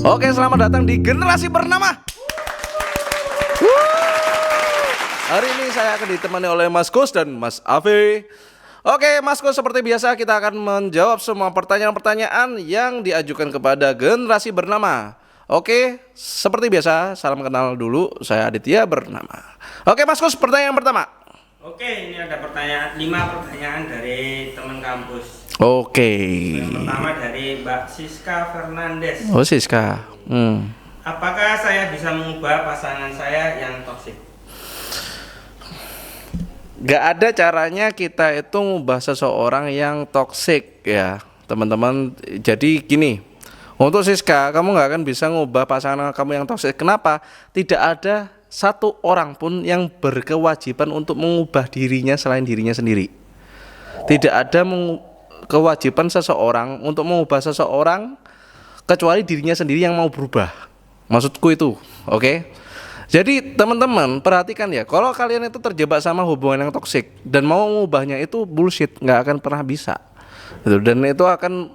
Oke, selamat datang di Generasi Bernama. Hari ini saya akan ditemani oleh Mas Kus dan Mas Afi. Oke, Mas Kus, seperti biasa kita akan menjawab semua pertanyaan-pertanyaan yang diajukan kepada Generasi Bernama. Oke, seperti biasa, salam kenal dulu. Saya Aditya Bernama. Oke, Mas Kus, pertanyaan pertama. Oke, ini ada 5 pertanyaan dari teman kampus. Oke. Yang pertama dari Mbak Siska Fernandes. Oh, Siska. Apakah saya bisa mengubah pasangan saya yang toksik? Gak ada caranya kita itu ngubah seseorang yang toksik ya teman-teman. Jadi gini, untuk Siska, kamu gak akan bisa ngubah pasangan kamu yang toksik. Kenapa? Tidak ada satu orang pun yang berkewajiban untuk mengubah dirinya selain dirinya sendiri. Tidak ada kewajiban seseorang untuk mengubah seseorang kecuali dirinya sendiri yang mau berubah. Maksudku itu, oke? Jadi teman-teman perhatikan ya, kalau kalian itu terjebak sama hubungan yang toksik dan mau mengubahnya itu bullshit, nggak akan pernah bisa. Dan itu akan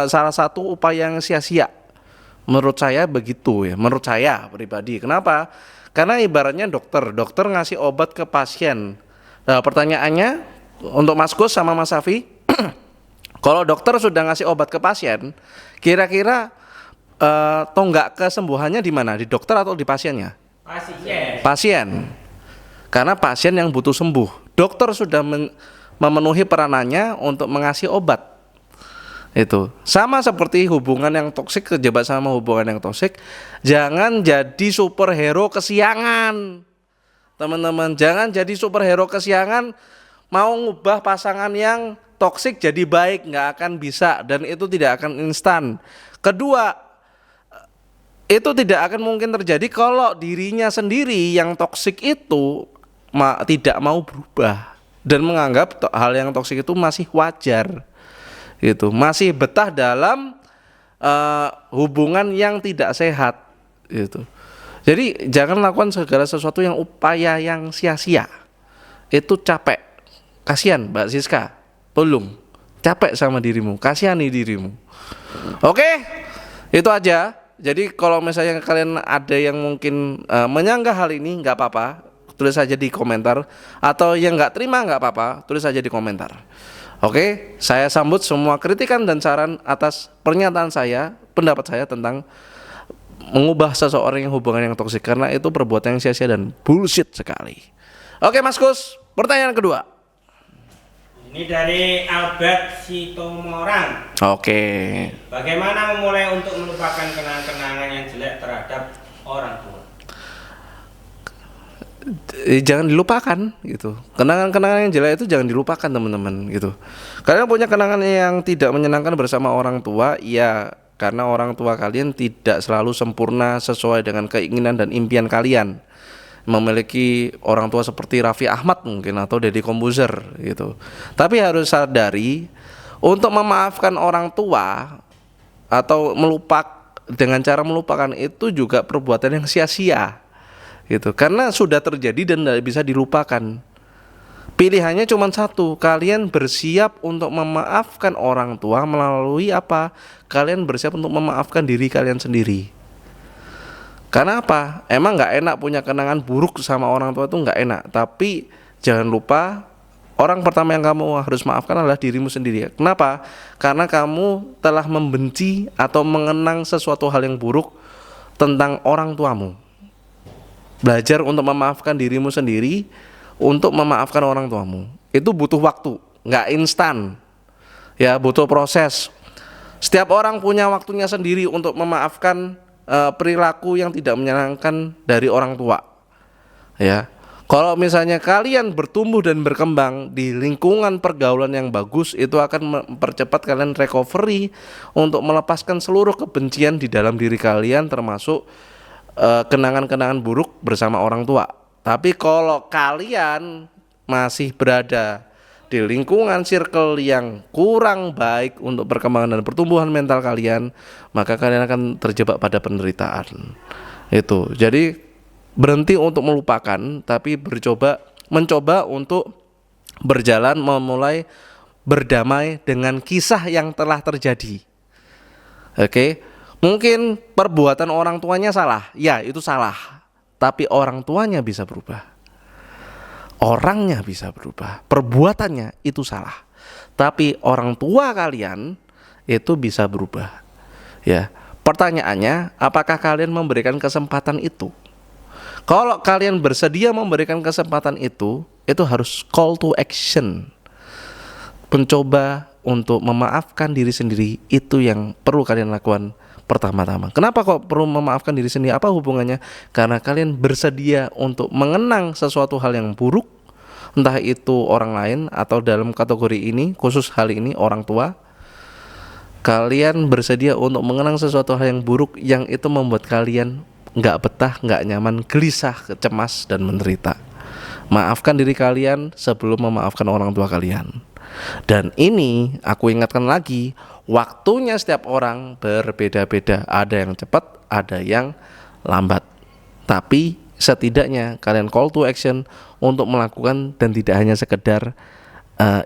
salah satu upaya yang sia-sia. Menurut saya begitu ya, menurut saya pribadi. Kenapa? Karena ibaratnya dokter ngasih obat ke pasien. Nah, pertanyaannya untuk Mas Kus sama Mas Safi, kalau dokter sudah ngasih obat ke pasien, kira-kira tonggak kesembuhannya di mana? Di dokter atau di pasiennya? Pasien. Karena pasien yang butuh sembuh. Dokter sudah memenuhi peranannya untuk mengasih obat. Itu sama seperti hubungan yang toksik, terjebak sama hubungan yang toksik. Jangan jadi superhero kesiangan, teman-teman. Jangan jadi superhero kesiangan mau ngubah pasangan yang toksik jadi baik, nggak akan bisa dan itu tidak akan instan. Kedua, itu tidak akan mungkin terjadi kalau dirinya sendiri yang toksik itu tidak mau berubah dan menganggap hal yang toksik itu masih wajar. Gitu, masih betah dalam hubungan yang tidak sehat gitu. Jadi jangan lakukan segala sesuatu yang upaya yang sia-sia. Itu capek. Kasihan Mbak Siska. Tolong, capek sama dirimu, kasihani dirimu. Oke, itu aja. Jadi kalau misalnya kalian ada yang mungkin menyanggah hal ini, nggak apa-apa, tulis saja di komentar. Atau yang nggak terima nggak apa-apa, tulis saja di komentar. Oke, saya sambut semua kritikan dan saran atas pernyataan saya, pendapat saya tentang mengubah seseorang yang hubungan yang toksik, karena itu perbuatan yang sia-sia dan bullshit sekali. Oke, Mas Kus, pertanyaan kedua. Ini dari Albert Sitomorang. Oke. Bagaimana memulai untuk melupakan kenangan-kenangan yang jelek terhadap orang tua? Jangan dilupakan gitu. Kenangan-kenangan yang jelek itu jangan dilupakan, teman-teman gitu. Kalian punya kenangan yang tidak menyenangkan bersama orang tua, ya karena orang tua kalian tidak selalu sempurna sesuai dengan keinginan dan impian kalian. Memiliki orang tua seperti Raffi Ahmad mungkin atau Deddy Kombuzer gitu. Tapi harus sadari untuk memaafkan orang tua atau dengan cara melupakan itu juga perbuatan yang sia-sia. Gitu, karena sudah terjadi dan tidak bisa dilupakan. Pilihannya cuma satu, kalian bersiap untuk memaafkan orang tua melalui apa? Kalian bersiap untuk memaafkan diri kalian sendiri. Karena apa? Emang nggak enak punya kenangan buruk sama orang tua, itu nggak enak. Tapi jangan lupa, orang pertama yang kamu harus maafkan adalah dirimu sendiri. Kenapa? Karena kamu telah membenci atau mengenang sesuatu hal yang buruk tentang orang tuamu. Belajar untuk memaafkan dirimu sendiri, untuk memaafkan orang tuamu. Itu butuh waktu, nggak instan. Ya, butuh proses. Setiap orang punya waktunya sendiri untuk memaafkan perilaku yang tidak menyenangkan dari orang tua. Ya. Kalau misalnya kalian bertumbuh dan berkembang di lingkungan pergaulan yang bagus, itu akan mempercepat kalian recovery untuk melepaskan seluruh kebencian di dalam diri kalian, termasuk kenangan-kenangan buruk bersama orang tua. Tapi kalau kalian masih berada di lingkungan circle yang kurang baik untuk perkembangan dan pertumbuhan mental kalian, maka kalian akan terjebak pada penderitaan. Itu. Jadi berhenti untuk melupakan, tapi mencoba untuk berjalan, memulai berdamai dengan kisah yang telah terjadi. Oke. Mungkin perbuatan orang tuanya salah, ya itu salah. Tapi orang tuanya bisa berubah, orangnya bisa berubah, perbuatannya itu salah. Tapi orang tua kalian itu bisa berubah. Ya, pertanyaannya, apakah kalian memberikan kesempatan itu? Kalau kalian bersedia memberikan kesempatan itu harus call to action. Mencoba untuk memaafkan diri sendiri, itu yang perlu kalian lakukan pertama-tama. Kenapa kok perlu memaafkan diri sendiri? Apa hubungannya? Karena kalian bersedia untuk mengenang sesuatu hal yang buruk, entah itu orang lain atau dalam kategori ini, khusus hal ini orang tua. Kalian bersedia untuk mengenang sesuatu hal yang buruk yang itu membuat kalian nggak betah, nggak nyaman, gelisah, cemas, dan menderita. Maafkan diri kalian sebelum memaafkan orang tua kalian. Dan ini aku ingatkan lagi, waktunya setiap orang berbeda-beda. Ada yang cepat, ada yang lambat. Tapi setidaknya kalian call to action untuk melakukan, dan tidak hanya sekedar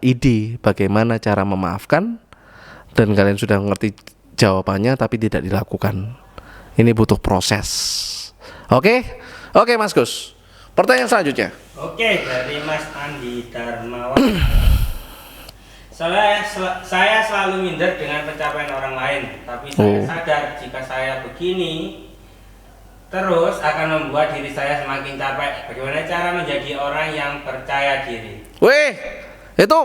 ide bagaimana cara memaafkan, dan kalian sudah mengerti jawabannya tapi tidak dilakukan. Ini butuh proses. Oke Mas Gus. Pertanyaan selanjutnya. Oke, dari Mas Andi Darmawan. Saya selalu minder dengan pencapaian orang lain, tapi saya sadar jika saya begini terus akan membuat diri saya semakin capek. Bagaimana cara menjadi orang yang percaya diri? Wih, itu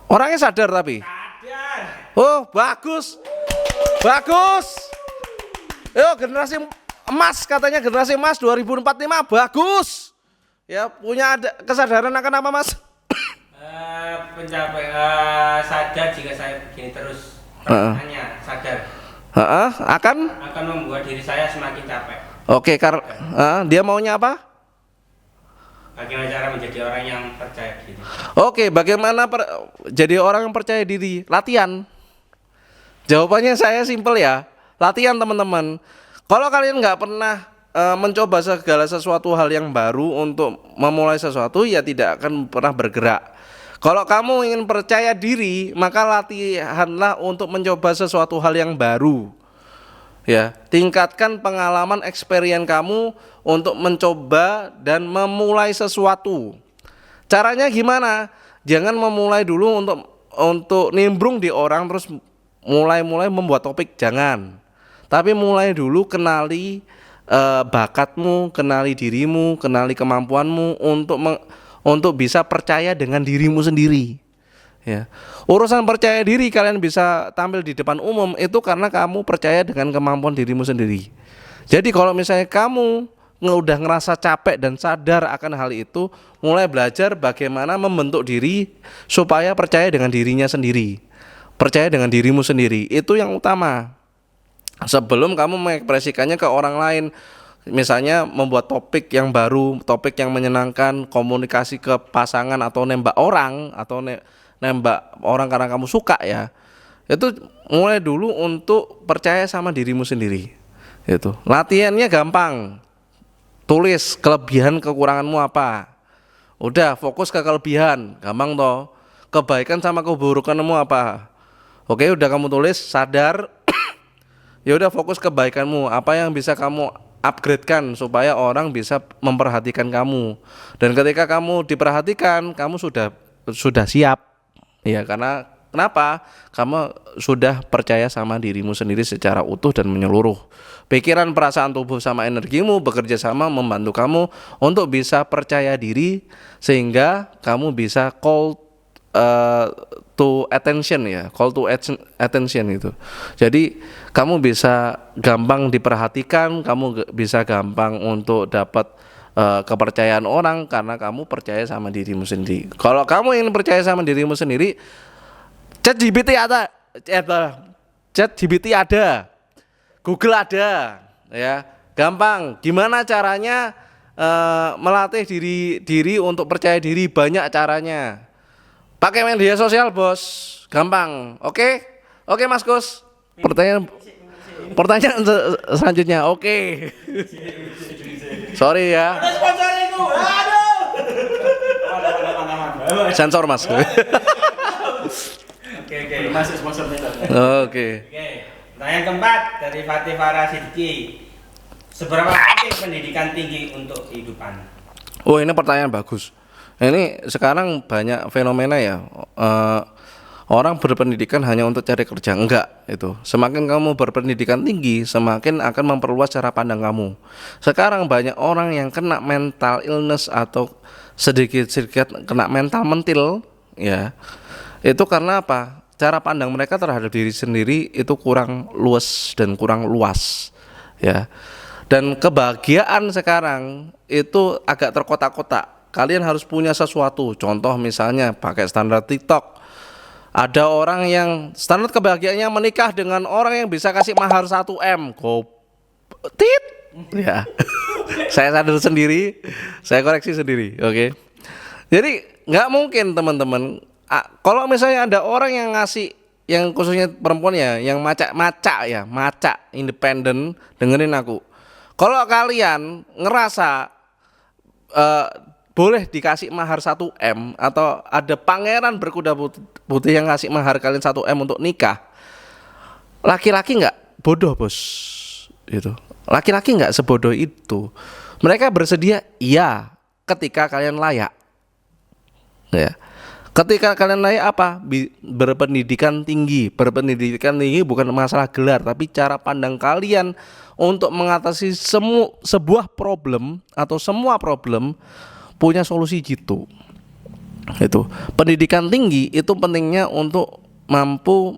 orangnya sadar tapi. Sadar. Oh, bagus. Yo, generasi emas, katanya generasi emas 2045, bagus. Ya, punya ada kesadaran akan apa, Mas? Sadar jika saya begini terus. Pertanyaannya, sadar. Akan membuat diri saya semakin capek. Oke, dia maunya apa? Bagaimana cara menjadi orang yang percaya diri? Oke, bagaimana jadi orang yang percaya diri? Latihan. Jawabannya saya simpel ya, latihan teman-teman. Kalau kalian nggak pernah mencoba segala sesuatu hal yang baru untuk memulai sesuatu, ya tidak akan pernah bergerak. Kalau kamu ingin percaya diri, maka latihanlah untuk mencoba sesuatu hal yang baru. Ya, tingkatkan pengalaman experience kamu untuk mencoba dan memulai sesuatu. Caranya gimana? Jangan memulai dulu untuk nimbrung di orang terus mulai membuat topik, jangan. Tapi mulai dulu kenali bakatmu, kenali dirimu, kenali kemampuanmu untuk bisa percaya dengan dirimu sendiri. Ya. Urusan percaya diri kalian bisa tampil di depan umum itu karena kamu percaya dengan kemampuan dirimu sendiri. Jadi kalau misalnya kamu udah ngerasa capek dan sadar akan hal itu, mulai belajar bagaimana membentuk diri supaya percaya dengan dirinya sendiri. Percaya dengan dirimu sendiri, itu yang utama. Sebelum kamu mengekspresikannya ke orang lain, misalnya membuat topik yang baru, topik yang menyenangkan, komunikasi ke pasangan atau nembak orang nembak orang karena kamu suka ya. Itu mulai dulu untuk percaya sama dirimu sendiri. Itu. Latihannya gampang. Tulis kelebihan kekuranganmu apa. Udah fokus ke kelebihan, gampang toh. Kebaikan sama keburukanmu apa. Oke, udah kamu tulis, sadar. Ya udah fokus kebaikanmu, apa yang bisa kamu upgradekan supaya orang bisa memperhatikan kamu. Dan ketika kamu diperhatikan, kamu sudah siap. Ya, karena kenapa? Kamu sudah percaya sama dirimu sendiri secara utuh dan menyeluruh. Pikiran, perasaan, tubuh sama energimu bekerja sama membantu kamu untuk bisa percaya diri sehingga kamu bisa call to attention ya, call to attention itu. Jadi kamu bisa gampang diperhatikan, kamu bisa gampang untuk dapat kepercayaan orang karena kamu percaya sama dirimu sendiri. Kalau kamu ingin percaya sama dirimu sendiri, ChatGPT ada, Google ada, ya, gampang. Gimana caranya melatih diri untuk percaya diri? Banyak caranya. Pakai media sosial, bos, gampang. Oke, Mas Gus. Pertanyaan selanjutnya. Oke. Sorry ya. Sensor Mas. Oke. Masuk sponsor kita. Oke. Pertanyaan keempat dari Fatih Farah Sidki. Seberapa penting pendidikan tinggi untuk kehidupan? Oh, ini pertanyaan bagus. Ini sekarang banyak fenomena ya, orang berpendidikan hanya untuk cari kerja. Enggak, itu. Semakin kamu berpendidikan tinggi, semakin akan memperluas cara pandang kamu. Sekarang banyak orang yang kena mental illness atau sedikit-sedikit kena mental mentil, ya. Itu karena apa? Cara pandang mereka terhadap diri sendiri itu kurang luas dan kurang luas, ya. Dan kebahagiaan sekarang itu agak terkotak-kotak. Kalian harus punya sesuatu. Contoh misalnya pakai standar TikTok. Ada orang yang standar kebahagiaannya menikah dengan orang yang bisa kasih mahar 1 M. Tit. Ya. Saya sadar sendiri, saya koreksi sendiri, oke. Jadi nggak mungkin teman-teman. Kalau misalnya ada orang yang ngasih, yang khususnya perempuan ya, yang maca independen, dengerin aku. Kalau kalian ngerasa boleh dikasih mahar 1 M atau ada pangeran berkuda putih yang ngasih mahar kalian 1 M untuk nikah, laki-laki nggak bodoh bos, itu. Laki-laki nggak sebodoh itu. Mereka bersedia, iya, ketika kalian layak, ya. Ketika kalian layak apa? Berpendidikan tinggi. Berpendidikan tinggi bukan masalah gelar, tapi cara pandang kalian untuk mengatasi sebuah problem atau semua problem punya solusi gitu. Itu. Pendidikan tinggi itu pentingnya untuk mampu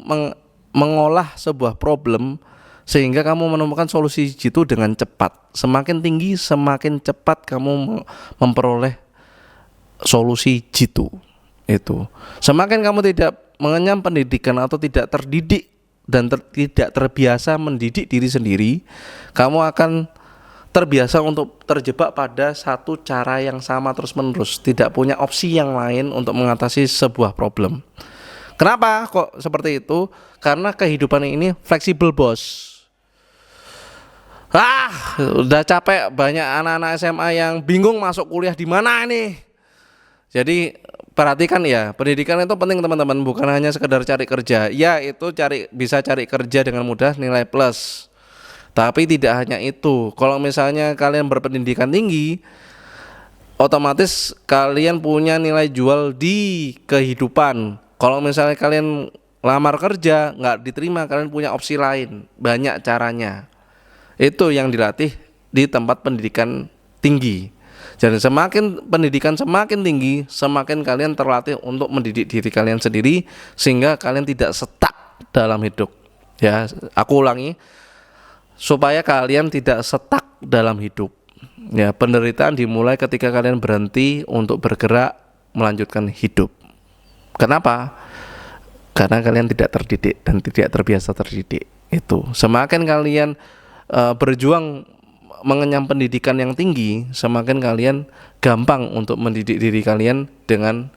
mengolah sebuah problem sehingga kamu menemukan solusi gitu dengan cepat. Semakin tinggi, semakin cepat kamu memperoleh solusi gitu. Itu. Semakin kamu tidak mengenyam pendidikan atau tidak terdidik dan tidak terbiasa mendidik diri sendiri, kamu akan terbiasa untuk terjebak pada satu cara yang sama terus-menerus, tidak punya opsi yang lain untuk mengatasi sebuah problem. Kenapa kok seperti itu? Karena kehidupan ini fleksibel, bos. Udah capek banyak anak-anak SMA yang bingung masuk kuliah di mana nih. Jadi perhatikan ya, pendidikan itu penting teman-teman, bukan hanya sekedar cari kerja. Ya, itu bisa cari kerja dengan mudah, nilai plus. Tapi tidak hanya itu. Kalau misalnya kalian berpendidikan tinggi, otomatis kalian punya nilai jual di kehidupan. Kalau misalnya kalian lamar kerja nggak diterima, kalian punya opsi lain, banyak caranya. Itu yang dilatih di tempat pendidikan tinggi. Jadi semakin pendidikan semakin tinggi, semakin kalian terlatih untuk mendidik diri kalian sendiri sehingga kalian tidak stuck dalam hidup. Ya, aku ulangi, supaya kalian tidak stuck dalam hidup. Ya, penderitaan dimulai ketika kalian berhenti untuk bergerak melanjutkan hidup. Kenapa? Karena kalian tidak terdidik dan tidak terbiasa terdidik. Itu. Semakin kalian berjuang mengenyam pendidikan yang tinggi, semakin kalian gampang untuk mendidik diri kalian dengan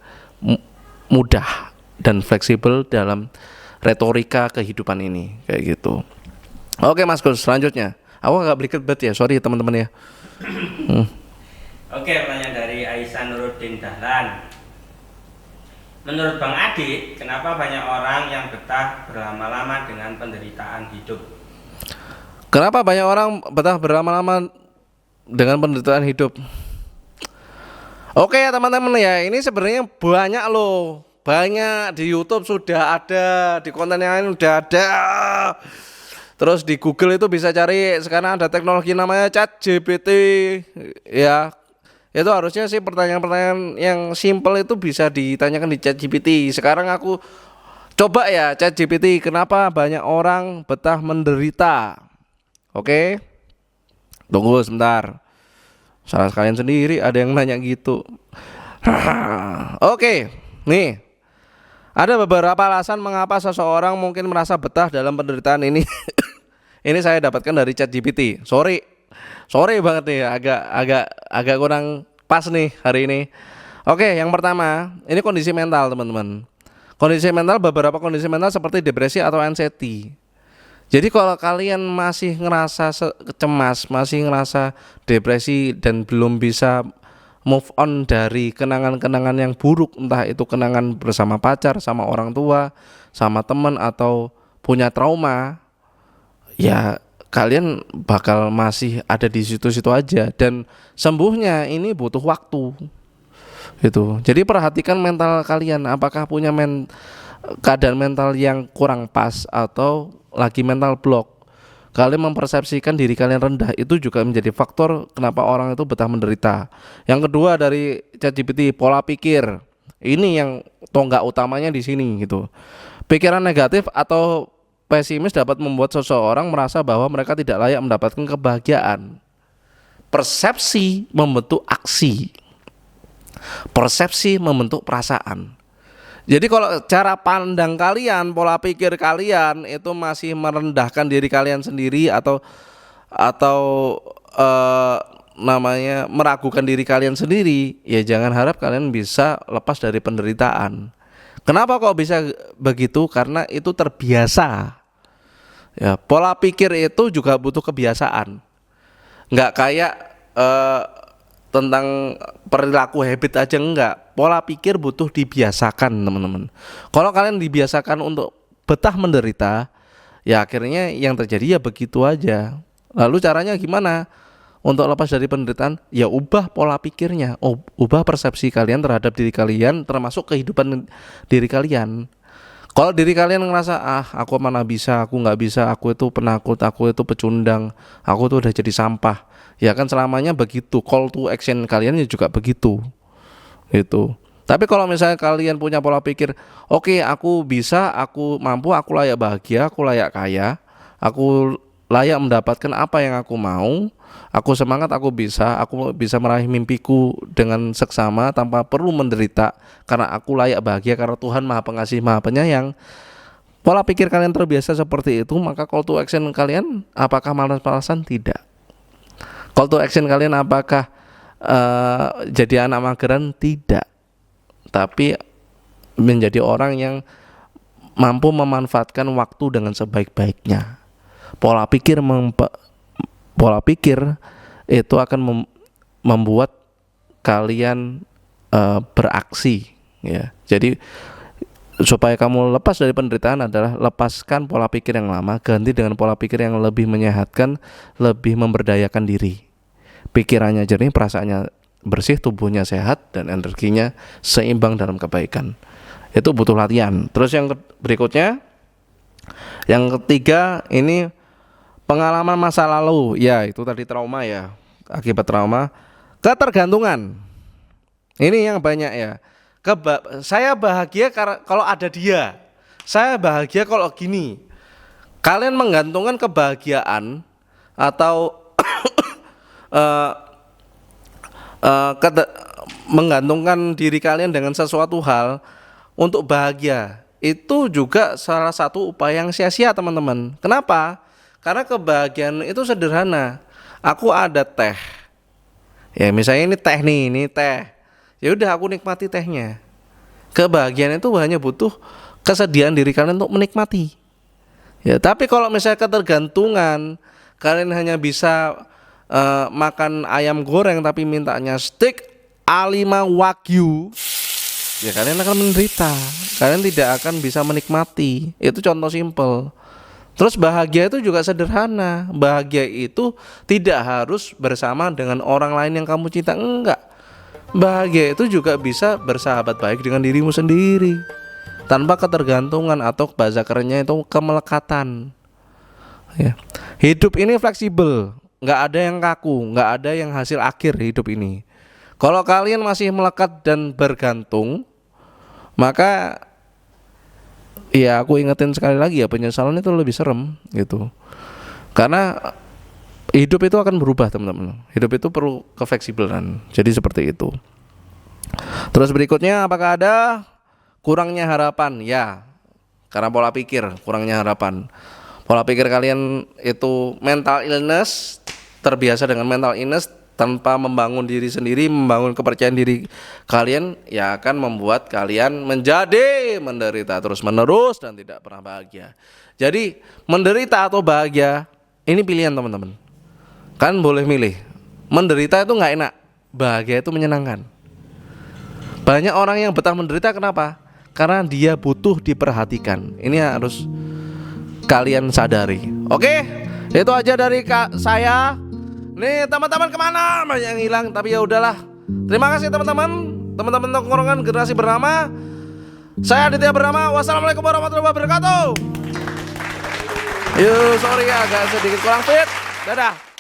mudah dan fleksibel dalam retorika kehidupan ini, kayak gitu. Oke Mas Gus, selanjutnya. Aku agak berikut ya, sorry teman-teman ya. Oke, pertanyaan dari Aisyah Nuruddin Dahlan. Menurut Bang Adit, kenapa banyak orang yang betah berlama-lama dengan penderitaan hidup? Kenapa banyak orang betah berlama-lama dengan penderitaan hidup? Oke ya teman-teman ya, ini sebenarnya banyak loh. Banyak di YouTube sudah ada, di konten yang lain sudah ada. Terus di Google itu bisa cari, sekarang ada teknologi namanya ChatGPT. Ya, itu harusnya sih pertanyaan-pertanyaan yang simple itu bisa ditanyakan di ChatGPT. Sekarang aku coba ya ChatGPT, kenapa banyak orang betah menderita? Oke, tunggu sebentar. Salah kalian sendiri ada yang nanya gitu. Oke, nih ada beberapa alasan mengapa seseorang mungkin merasa betah dalam penderitaan ini. Ini saya dapatkan dari ChatGPT. Sorry banget nih, agak kurang pas nih hari ini. Oke, yang pertama, ini kondisi mental teman-teman. Kondisi mental, beberapa kondisi mental seperti depresi atau anxiety. Jadi kalau kalian masih ngerasa cemas, masih ngerasa depresi dan belum bisa move on dari kenangan-kenangan yang buruk, entah itu kenangan bersama pacar, sama orang tua, sama teman, atau punya trauma, ya kalian bakal masih ada di situ-situ aja, dan sembuhnya ini butuh waktu. Itu. Jadi perhatikan mental kalian, apakah punya keadaan mental yang kurang pas atau lagi mental block. Kalian mempersepsikan diri kalian rendah, itu juga menjadi faktor kenapa orang itu betah menderita. Yang kedua dari ChatGPT, pola pikir. Ini yang tonggak utamanya di sini gitu. Pikiran negatif atau pesimis dapat membuat seseorang merasa bahwa mereka tidak layak mendapatkan kebahagiaan. Persepsi membentuk aksi. Persepsi membentuk perasaan. Jadi kalau cara pandang kalian, pola pikir kalian itu masih merendahkan diri kalian sendiri atau namanya meragukan diri kalian sendiri, ya jangan harap kalian bisa lepas dari penderitaan. Kenapa kok bisa begitu? Karena itu terbiasa. Ya, pola pikir itu juga butuh kebiasaan. Nggak kayak tentang perilaku habit aja, enggak. Pola pikir butuh dibiasakan, teman-teman. Kalau kalian dibiasakan untuk betah menderita, ya akhirnya yang terjadi ya begitu aja. Lalu caranya gimana? Untuk lepas dari penderitaan, ya ubah pola pikirnya, ubah persepsi kalian terhadap diri kalian, termasuk kehidupan diri kalian. Kalau diri kalian ngerasa aku mana bisa, aku nggak bisa, aku itu penakut, aku itu pecundang, aku tuh udah jadi sampah, ya kan selamanya begitu. Call to action kalian juga begitu. Itu. Tapi kalau misalnya kalian punya pola pikir, oke, aku bisa, aku mampu, aku layak bahagia, aku layak kaya, aku layak mendapatkan apa yang aku mau, aku semangat, aku bisa meraih mimpiku dengan seksama tanpa perlu menderita, karena aku layak bahagia, karena Tuhan Maha Pengasih, Maha Penyayang. Pola pikir kalian terbiasa seperti itu, maka call to action kalian apakah malas-malasan? Tidak. Call to action kalian apakah jadi anak mageran? Tidak. Tapi menjadi orang yang mampu memanfaatkan waktu dengan sebaik-baiknya. Pola pikir itu akan membuat kalian beraksi, ya. Jadi supaya kamu lepas dari penderitaan adalah lepaskan pola pikir yang lama, ganti dengan pola pikir yang lebih menyehatkan, lebih memberdayakan diri. Pikirannya jernih, perasaannya bersih, tubuhnya sehat, dan energinya seimbang dalam kebaikan. Itu butuh latihan. Terus yang berikutnya, yang ketiga, ini pengalaman masa lalu. Ya, itu tadi trauma ya. Akibat trauma, ketergantungan. Ini yang banyak ya. Saya bahagia kalau ada dia. Saya bahagia kalau gini. Kalian menggantungkan kebahagiaan atau menggantungkan diri kalian dengan sesuatu hal untuk bahagia. Itu juga salah satu upaya yang sia-sia, teman-teman. Kenapa? Karena kebahagiaan itu sederhana. Aku ada teh. Ya, misalnya ini teh nih, ini teh. Ya udah, aku nikmati tehnya. Kebahagiaan itu hanya butuh kesediaan diri kalian untuk menikmati. Ya, tapi kalau misalnya ketergantungan, kalian hanya bisa makan ayam goreng tapi mintanya steak A5 Wagyu, ya kalian akan menderita. Kalian tidak akan bisa menikmati. Itu contoh simpel. Terus bahagia itu juga sederhana. Bahagia itu tidak harus bersama dengan orang lain yang kamu cinta, enggak. Bahagia itu juga bisa bersahabat baik dengan dirimu sendiri, tanpa ketergantungan atau bahasa kerennya itu kemelekatan. Ya. Hidup ini fleksibel, nggak ada yang kaku, nggak ada yang hasil akhir hidup ini. Kalau kalian masih melekat dan bergantung, maka ya aku ingetin sekali lagi ya, penyesalan itu lebih serem gitu. Karena hidup itu akan berubah, teman-teman. Hidup itu perlu kefleksibelan. Jadi seperti itu. Terus berikutnya, apakah ada kurangnya harapan? Ya, karena pola pikir, kurangnya harapan. Pola pikir kalian itu mental illness, terbiasa dengan mental illness tanpa membangun diri sendiri, membangun kepercayaan diri kalian, ya akan membuat kalian menjadi menderita terus-menerus dan tidak pernah bahagia. Jadi menderita atau bahagia ini pilihan, teman-teman. Kan boleh milih. Menderita itu nggak enak, bahagia itu menyenangkan. Banyak orang yang betah menderita, kenapa? Karena dia butuh diperhatikan. Ini harus kalian sadari. Oke? Itu aja dari saya. Nih teman-teman kemana banyak yang hilang, tapi ya udahlah. Terima kasih teman-teman tongkrongan generasi bernama. Saya Aditya Bernama. Wassalamualaikum warahmatullahi wabarakatuh. Sorry ya agak sedikit kurang fit. Dadah.